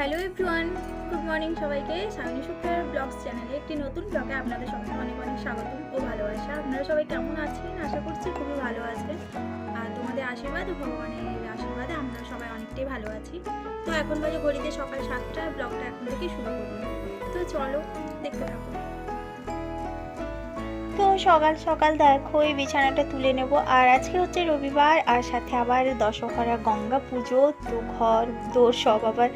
Hello everyone, good morning সবাইকে। Sayani শুক্লার blogs চ্যানেলে একটি নতুন ব্লগে আপনাদের সবাইকে অনেক অনেক স্বাগতম ও ভালোবাসা। আপনারা সবাই কেমন আছেন? আশা করছি খুবই ভালো আছেন। আর তোমাদের আশীর্বাদ ও ভগবানের আশীর্বাদে আমরা সবাই অনেকটাই ভালো আছি। তো এখন বাজে ঘড়িতে সকাল 7টা। ব্লগটা এখন থেকে শুরু করুন। তো চলো দেখতে থাকো। তো সকাল সকাল দেখো এই বিছানাটা তুলে নেব। আর আজকে হচ্ছে রবিবার, আর সাথে আবার দশহরা গঙ্গা পুজো। তো ঘর দোর সব আবার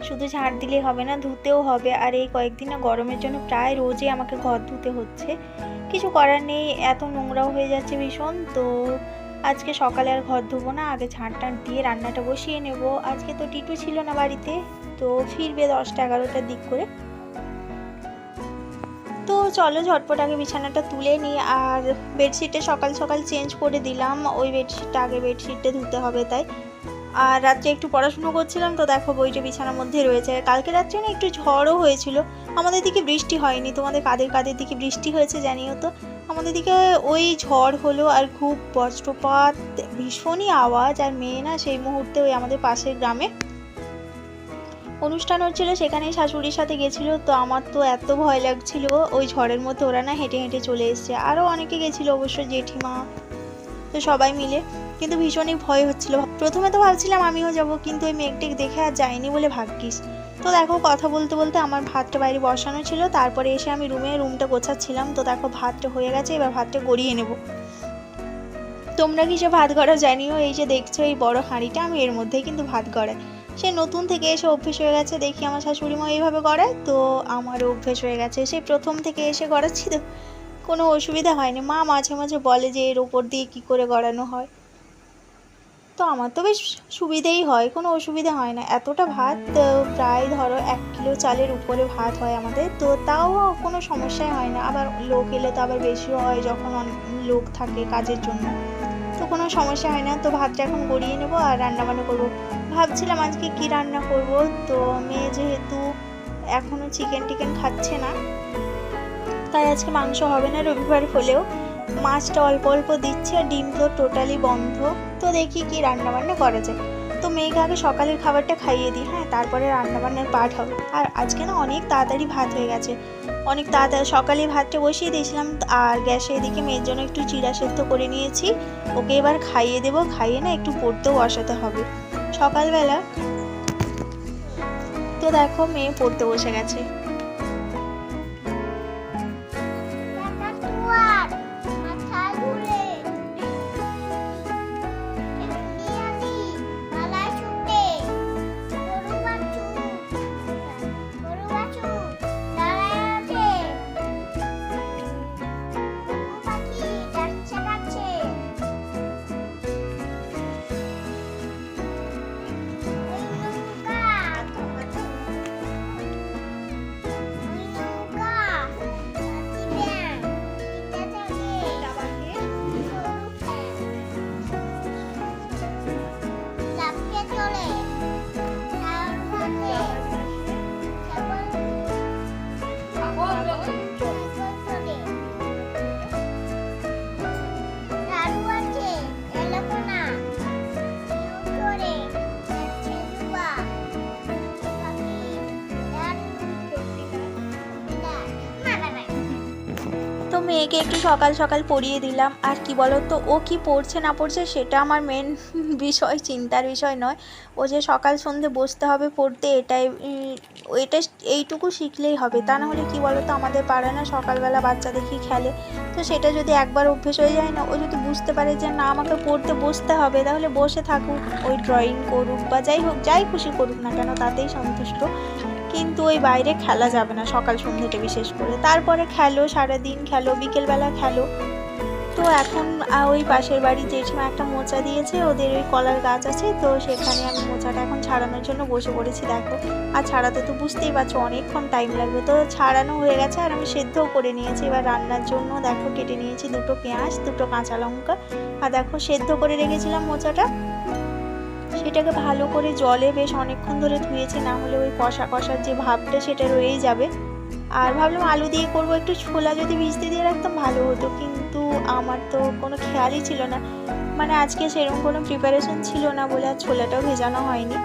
শুধু ঝাড় দিলেই হবে না, ধুতেও হবে। আর এই কয়েকদিনে গরমের জন্য প্রায় রোজই আমাকে ঘর ধুতে হচ্ছে, কিছু করার নেই, এত নোংরাও হয়ে যাচ্ছে ভীষণ। তো আজকে সকালে আর ঘর ধুবো না, আগে ঝাঁট টাঁট দিয়ে রান্নাটা বসিয়ে নেব। আজকে তো টিটু ছিল না বাড়িতে, তো ফিরবে 10টা-11টার দিক করে। তো চলো ঝটপট আগে বিছানাটা তুলে নিই। আর বেডশিটে সকাল সকাল চেঞ্জ করে দিলাম, ওই বেডশিটটা আগে বেডশিটটা ধুতে হবে তাই। আর রাত্রে একটু পড়াশুনো করছিলাম, তো দেখো বইটা বিছানার মধ্যে রয়েছে। কালকে রাত্রে না একটু ঝড়ও হয়েছিল, আমাদের দিকে বৃষ্টি হয়নি। তোমাদের কাদের কাদের দিকে বৃষ্টি হয়েছে জানিও তো। আমাদের দিকে ওই ঝড় হলো আর খুব বজ্রপাত, ভীষণই আওয়াজ। আর মেয়ে না সেই মুহূর্তে ওই আমাদের পাশের গ্রামে অনুষ্ঠান হচ্ছিল, সেখানেই শাশুড়ির সাথে গেছিলো। তো আমার তো এত ভয় লাগছিল ওই ঝড়ের মধ্যে, ওরা না হেঁটে হেঁটে চলে এসছে। আরও অনেকে গেছিলো অবশ্য, জেঠিমা, তো সবাই মিলে। কিন্তু ভীষণই ভয় হচ্ছিল। প্রথমে তো ভাবছিলাম আমিও যাব, কিন্তু ওই মেঘটেক দেখে আর যাইনি বলে ভাগ্যিস। তো দেখো কথা বলতে বলতে আমার ভাতটা বাইরে বসানো ছিল, তারপরে এসে আমি রুমটা গোছাচ্ছিলাম। তো দেখো ভাতটা হয়ে গেছে, এবার ভাতটা গড়িয়ে নেব। তোমরা কিসে ভাত গড়াও জানিও। এই যে দেখছো এই বড় হাঁড়িটা, আমি এর মধ্যেই কিন্তু ভাত গড়াই। সে নতুন থেকে এসে অভ্যেস হয়ে গেছে, দেখি আমার শাশুড়ি মা এইভাবে গড়ায়, তো আমারও অভ্যেস হয়ে গেছে। সেই প্রথম থেকে এসে গড়াচ্ছি, তো কোনো অসুবিধা হয়নি। মা মাঝে মাঝে বলে যে এর ওপর দিয়ে কী করে গড়ানো হয়, তো আমার তো বেশ সুবিধেই হয়, কোনো অসুবিধা হয় না। এতটা ভাত প্রায় ধরো 1 কিলো চালের উপরে ভাত হয় আমাদের, তো তাও কোনো সমস্যাই হয় না। আবার লোক এলে তো আবার বেশিও হয়, যখন লোক থাকে কাজের জন্য, তো কোনো সমস্যা হয় না। তো ভাতটা এখন গড়িয়ে নেবো আর রান্নাবান্না করবো। ভাবছিলাম আজকে কি রান্না করব। তো মেয়ে যেহেতু এখনও চিকেন টিকেন খাচ্ছে না, তাই আজকে মাংস হবে না রবিবার হলেও। মাছটা অল্প অল্প দিচ্ছে, আর ডিম তো টোটালি বন্ধ। তো দেখি কি রান্নাবান্না করা যায়। তো মেয়েকে আগে সকালের খাবারটা খাইয়ে দিই, হ্যাঁ, তারপরে রান্নাবান্নার পাঠ হবে। আর আজকে না অনেক তাড়াতাড়ি ভাত হয়ে গেছে, অনেক তাড়াতাড়ি সকালে ভাতটা বসিয়ে দিয়েছিলাম। আর গ্যাসে এদিকে মেয়ের জন্য একটু চিড়া সেদ্ধ করে নিয়েছি, ওকে এবার খাইয়ে দেবো। খাইয়ে না একটু পড়তেও বসাতে হবে সকালবেলা। তো দেখো মেয়ে পড়তে বসে গেছে। তো মেয়েকে একটু সকাল সকাল পড়িয়ে দিলাম। আর কি বলো তো, ও কি পড়ছে না পড়ছে সেটা আমার মেন বিষয়, চিন্তার বিষয় নয়। ও যে সকাল সন্ধে বসতে হবে পড়তে, এটা এইটুকু শিখলেই হবে। তা না হলে কি বলো তো, আমাদের পাড়ায় না সকালবেলা বাচ্চা দেখি খেলে, তো সেটা যদি একবার অভ্যেস হয়ে যায় না, ও যদি বুঝতে পারে যে না আমাকে পড়তে বসতে হবে, তাহলে বসে থাকুক, ওই ড্রয়িং করুক বা যাই হোক, যাই খুশি করুক না কেন, তাতেই সন্তুষ্ট। কিন্তু ওই বাইরে খেলা যাবে না সকাল সন্ধ্যেটা বিশেষ করে। তারপরে খেলো, সারাদিন খেলো, বিকেলবেলা খেলো। তো এখন ওই পাশের বাড়ি জেঠিমা একটা মোচা দিয়েছে, ওদের ওই কলার গাছ আছে, তো সেখানে আমি মোচাটা এখন ছাড়ানোর জন্য বসে পড়েছি দেখো। আর ছাড়াতে তো বুঝতেই পারছো অনেকক্ষণ টাইম লাগবে। তো ছাড়ানো হয়ে গেছে, আর আমি সেদ্ধও করে নিয়েছি। এবার রান্নার জন্য দেখো কেটে নিয়েছি 2টো পেঁয়াজ, 2টো কাঁচা লঙ্কা। আর দেখো সেদ্ধ করে রেখেছিলাম মোচাটা, সেটাকে ভালো করে জলে বেশ অনেকক্ষণ ধরে ধুয়েছি, না হলে ওই কষা কষার যে ভাবটা সেটা রয়েই যাবে। আর ভাবলাম আলু দিয়ে করবো, একটু ছোলা যদি ভিজতে দিয়ে রাখতাম ভালো হতো, কিন্তু আমার তো কোনো খেয়ালই ছিল না, মানে আজকে সেরকম কোনো প্রিপারেশন ছিল না বলে আর ছোলাটাও ভেজানো হয়নি।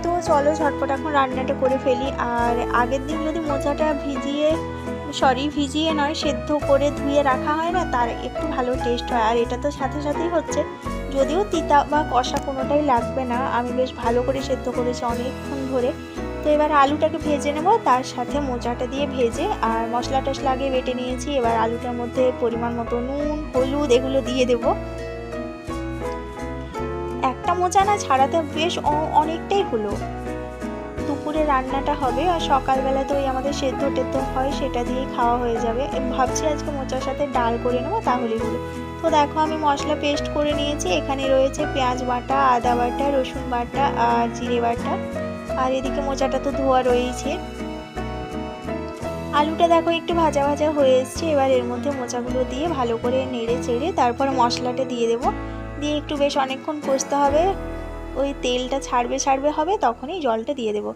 তো চলো ঝটপট এখন রান্নাটা করে ফেলি। আর আগের দিন যদি মোচাটা ভিজিয়ে নয়, সেদ্ধ করে ধুয়ে রাখা হয় না, তার একটু ভালো টেস্ট হয়। আর এটা তো সাথে সাথেই হচ্ছে, যদিও তিতা বা কষা কোনোটাই লাগবে না। আমি বেশ ভালো করে সেদ্ধ করেছি অনেকক্ষণ ধরে। তো এবার আলুটাকে ভেজে নেব, তার সাথে মোচাটা দিয়ে ভেজে আর মশলা টশলা আগে বেটে নিয়েছি। এবার আলুটার মধ্যে পরিমাণ মতো নুন, হলুদ এগুলো দিয়ে দেবো। একটা মোচা না ছাড়াতে বেশ অনেকটাই হলো। দুপুরে রান্নাটা হবে আর সকালবেলা তো ওই আমাদের সেদ্ধ টেদ্ধ হয়, সেটা দিয়েই খাওয়া হয়ে যাবে। ভাবছি আজকে মোচার সাথে ডাল করে নেবো, তাহলেই হলো। তো দেখো আমি মশলা পেস্ট করে নিয়েছি। এখানে রয়েছে পেঁয়াজ বাটা, আদা বাটা, রসুন বাটা আর জিরে বাটা। আর এদিকে মোচাটা তো ধোয়া রয়েছে। আলুটা দেখো একটু ভাজা ভাজা হয়ে এসছে। এবার এর মধ্যে মোচাগুলো দিয়ে ভালো করে নেড়ে চেড়ে তারপর মশলাটা দিয়ে দেবো। দিয়ে একটু বেশ অনেকক্ষণ কষতে হবে। ওই তেলটা ছাড়বে হবে, তখনই জলটা দিয়ে দেবো।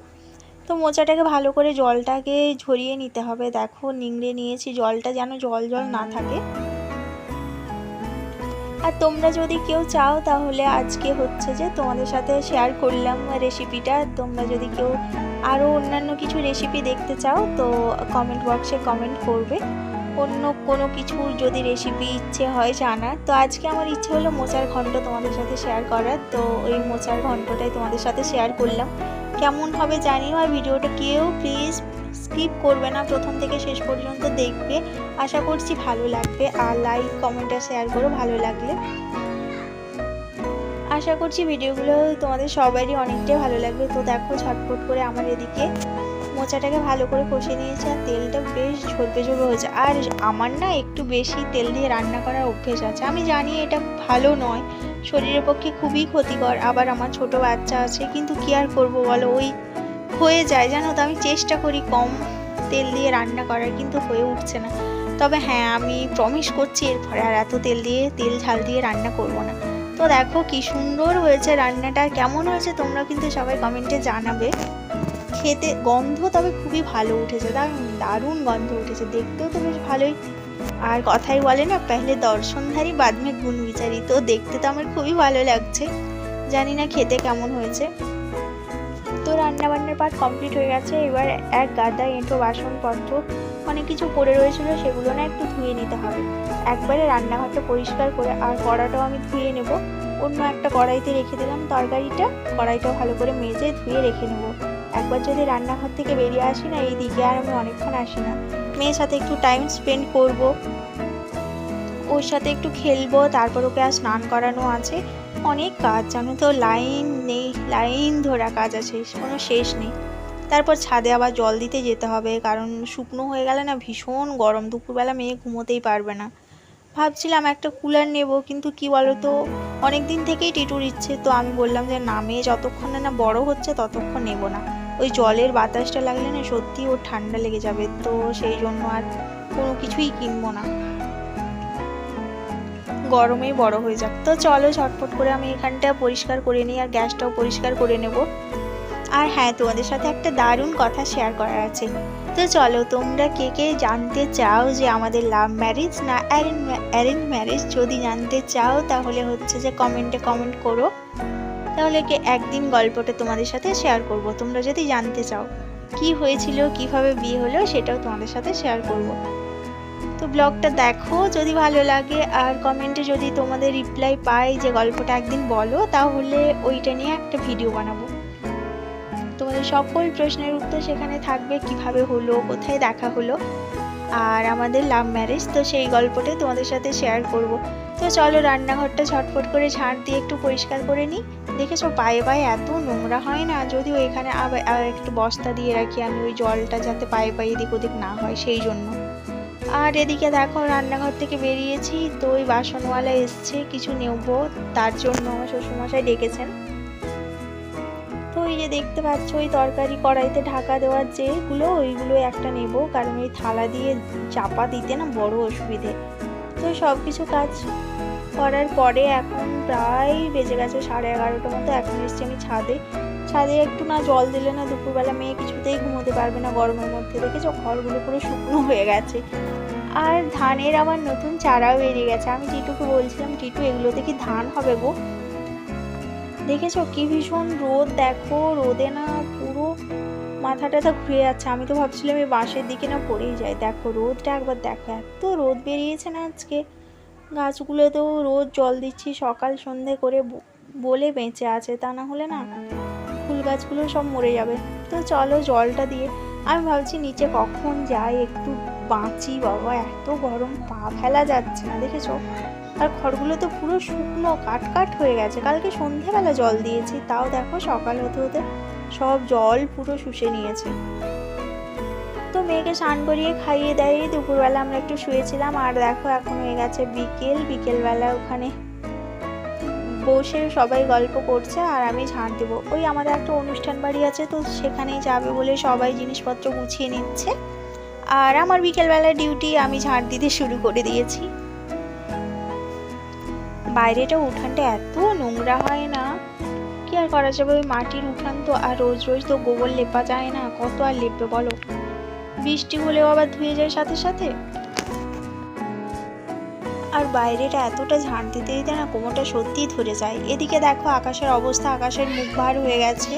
তো মোচাটাকে ভালো করে জলটাকে ঝরিয়ে নিতে হবে। দেখো নিংড়ে নিয়েছি, জলটা যেন জল জল না থাকে। আর তোমরা যদি কেউ চাও তাহলে আজকে হচ্ছে যে তোমাদের সাথে শেয়ার করলাম রেসিপিটা। তোমরা যদি কেউ আরও অন্যান্য কিছু রেসিপি দেখতে চাও তো কমেন্ট বক্সে কমেন্ট করবে। অন্য কোনো কিছুর যদি রেসিপি ইচ্ছে হয় জানার, তো আজকে আমার ইচ্ছে হলো মোচার ঘন্ট তোমাদের সাথে শেয়ার করার। তো ওই মোচার ঘন্টটাই তোমাদের সাথে শেয়ার করলাম। কেমন হবে জানিও। আর ভিডিওটা কেউ প্লিজ স্কিপ করবে না, প্রথম থেকে শেষ পর্যন্ত দেখবে। আশা করছি ভালো লাগবে। আর লাইক কমেন্ট আর শেয়ার করো ভালো লাগলে। আশা করছি ভিডিওগুলো তোমাদের সবারই অনেকটাই ভালো লাগবে। তো দেখো ঝটপট করে আমার এদিকে মোচাটাকে ভালো করে কষে নিয়েছে আর তেলটা বেশ ঝরবে হয়েছে। আর আমার না একটু বেশি তেল দিয়ে রান্না করার অভ্যেস আছে। আমি জানি এটা ভালো নয়, শরীরের পক্ষে খুবই ক্ষতিকর। আবার আমার ছোট বাচ্চা আছে, কিন্তু কি আর করবো বলো, ওই হয়ে যায় জানো তো। আমি চেষ্টা করি কম তেল দিয়ে রান্না করার, কিন্তু হয়ে উঠছে না। তবে হ্যাঁ, আমি প্রমিস করছি এরপরে আর এত তেল ঝাল দিয়ে রান্না করব না। তো দেখো কি সুন্দর হয়েছে রান্নাটা। কেমন হয়েছে তোমরা কিন্তু সবাই কমেন্টে জানাবে। খেতে গন্ধ তবে খুবই ভালো উঠেছে, দারুণ গন্ধ উঠেছে, দেখতেও তো বেশ ভালোই। আর কথাই বলে না, পেহলে দর্শনধারী বাদ মে গুণ বিচারি। তো দেখতে তো আমার খুবই ভালো লাগছে, জানি না খেতে কেমন হয়েছে। তো রান্নাবান্নার পার্ট কমপ্লিট হয়ে গেছে। এবার এক গাদা এঁটো বাসনপত্র অনেক কিছু পড়ে রয়েছিল, সেগুলো না একটু ধুয়ে নিতে হবে। একবারে রান্নাঘরটা পরিষ্কার করে আর কড়াটাও আমি ধুয়ে নেব। অন্য একটা কড়াইতে রেখে দিলাম তরকারিটা, কড়াইটাও ভালো করে মেজে ধুয়ে রেখে নেব। একবার যদি রান্নাঘর থেকে বেরিয়ে আসি না, এই দিকে আর আমি অনেকক্ষণ আসি না। মেয়ের সাথে একটু টাইম স্পেন্ড করব, ওর সাথে একটু খেলবো, তারপর ওকে আর স্নান করানো আছে। অনেক কাজ জানো তো, লাইন ধরা কাজ আছে, কোনো শেষ নেই। তারপর ছাদে আবার জল দিতে যেতে হবে, কারণ শুকনো হয়ে গেলে না ভীষণ গরম, দুপুরবেলা মেয়ে ঘুমোতেই পারবে না। ভাবছিলাম একটা কুলার নেব, কিন্তু কি বলো তো, অনেক দিন থেকেই টিটুর ইচ্ছে। তো আমি বললাম যে না, মেয়ে যতক্ষণ না বড় হচ্ছে ততক্ষণ নেব না। ওই জলের বাতাসটা লাগলে না সত্যি ওর ঠান্ডা লেগে যাবে। তো সেই জন্য আর কোনো কিছুই কিনবো না, গরমেই বড় হয়ে যাক। তো চলো ঝটপট করে আমি এখানটা পরিষ্কার করে নিই আর গ্যাসটাও পরিষ্কার করে নেব। আর হ্যাঁ, তোমাদের সাথে একটা দারুণ কথা শেয়ার করার আছে। তো চলো, তোমরা কে কে জানতে চাও যে আমাদের লাভ ম্যারেজ না অ্যারেঞ্জ ম্যারেজ, যদি জানতে চাও তাহলে হচ্ছে যে কমেন্টে কমেন্ট করো, তাহলে একদিন গল্পটা তোমাদের সাথে শেয়ার করব। তোমরা যদি জানতে চাও কি হয়েছিল, কিভাবে বিয়ে হলো, সেটাও তোমাদের সাথে শেয়ার করব। তো ব্লগটা দেখো যদি ভালো লাগে, আর কমেন্টে যদি তোমাদের রিপ্লাই পাই যে গল্পটা একদিন বলো, তাহলে ওইটা নিয়ে একটা ভিডিও বানাবো। তোমাদের সকল প্রশ্নের উত্তর সেখানে থাকবে, কিভাবে হলো, কোথায় দেখা হলো, আর আমাদের লাভ ম্যারেজ। তো সেই গল্পটাই তোমাদের সাথে শেয়ার করব। তো চলো রান্নাঘরটা ঝটফট করে ঝাঁট দিয়ে একটু পরিষ্কার করে নিই। দেখেছো পায়ে পায়ে এত নোংরা হয় না, যদিও এখানে আবার একটু বস্তা দিয়ে রাখি আমি, ওই জলটা যাতে পায়ে পায়ে এদিক ওদিক না হয় সেই জন্য। আর এদিকে দেখো রান্নাঘর থেকে বেরিয়েছি, তো ওই বাসনওয়ালা এসছে কিছু নেবো, তার জন্য আমার শ্বশুরমশাই ডেকেছেন। তো ওই যে দেখতে পাচ্ছ ওই তরকারি কড়াইতে ঢাকা দেওয়ার যেগুলো, ওইগুলো একটা নেব, কারণ ওই থালা দিয়ে চাপা দিতে না বড় অসুবিধে। তো সব কিছু কাজ করার পরে এখন প্রায় বেজে গেছে 11:30 মতো। এখন এসছি আমি ছাদে একটু না জল দিলে না দুপুরবেলা মেয়ে কিছুতেই ঘুমোতে পারবে না গরমের মধ্যে। দেখেছো ঘরগুলো পুরো শুকনো হয়ে গেছে। আর ধানের আবার নতুন চারাও বেরিয়ে গেছে। আমি টিটুকে বলছিলাম, টিটু এগুলোতে কি ধান হবে গো? দেখেছো কি ভীষণ রোদ, দেখো রোদে না পুরো মাথাটা ঘুরে যাচ্ছে। আমি তো ভাবছিলাম এই বাঁশের দিকে না পড়েই যায়। দেখো রোদটা একবার দেখো, এত রোদ বেরিয়েছে না আজকে। গাছগুলোতেও রোজ জল দিচ্ছি সকাল সন্ধে করে বলে বেঁচে আছে, তা না হলে না ফুল গাছগুলো সব মরে যাবে। তো চলো জলটা দিয়ে আমি ভাবছি নিচে কখন যাই একটু বাঁচি, বাবা এত গরম পা ফেলা যাচ্ছে না দেখেছো। আর খড়গুলো তো পুরো শুকনো কাট কাট হয়ে গেছে, কালকে সন্ধেবেলা জল দিয়েছি, তাও দেখো সকাল হতে হতে সব জল পুরো শুষে নিয়েছে। তো মেয়েকে স্নান করিয়ে খাইয়ে দেয়, দুপুরবেলা আমরা একটু শুয়েছিলাম। আর দেখো এখন হয়ে গেছে বিকেলবেলা ওখানে বসে সবাই গল্প করছে আর আমি ঝাঁট দেবো। ওই আমাদের একটা অনুষ্ঠান বাড়ি আছে, তো সেখানেই যাবে বলে সবাই জিনিসপত্র গুছিয়ে নিচ্ছে। আর আমার বিকেলবেলার ডিউটি আমি ঝাঁট দিতে শুরু করে দিয়েছি। বাইরেটা উঠানটা এত নোংরা হয় না, কি আর করা যাবে, ওই মাটির উঠান তো, আর রোজ রোজ তো গোবর লেপা যায় না, কত আর লেপবে বলো, বৃষ্টি হলেও আবার ধুয়ে যায় সাথে সাথে। আর বাইরেটা এতটা ঝাঁট দিতে দিতে না কোমরটা সত্যিই ধরে যায়। এদিকে দেখো আকাশের অবস্থা, আকাশের মুখ ভার হয়ে গেছে।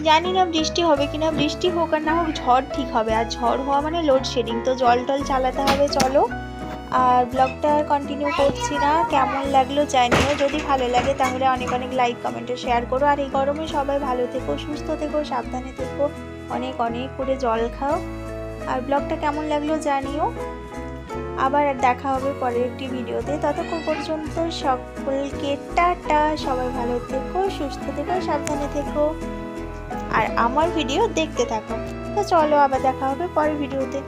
জানি না বৃষ্টি হবে কিনা, বৃষ্টি হোক আর না হোক ঝড় ঠিক হবে, আর ঝড় হওয়া মানে লোডশেডিং, তো জল টল চালাতে হবে। চলো আর ব্লগটা কন্টিনিউ করছি না, কেমন লাগলো জানিও, যদি ভালো লাগে তাহলে অনেক অনেক লাইক কমেন্টে শেয়ার করো। আর এই গরমে সবাই ভালো থেকো, সুস্থ থেকো, সাবধানে থেকো, অনেক অনেক করে জল খাও। আর ব্লগটা কেমন লাগলো জানিও। আবার দেখা হবে পরের একটি ভিডিওতে, ততক্ষণ পর্যন্ত সকলকে টাটা, সবাই ভালো থেকো, সুস্থ থেকো, সাবধানে থেকো, আর আমার ভিডিও দেখতে থাকো। তো চলো আবার দেখা হবে পরের ভিডিওতে।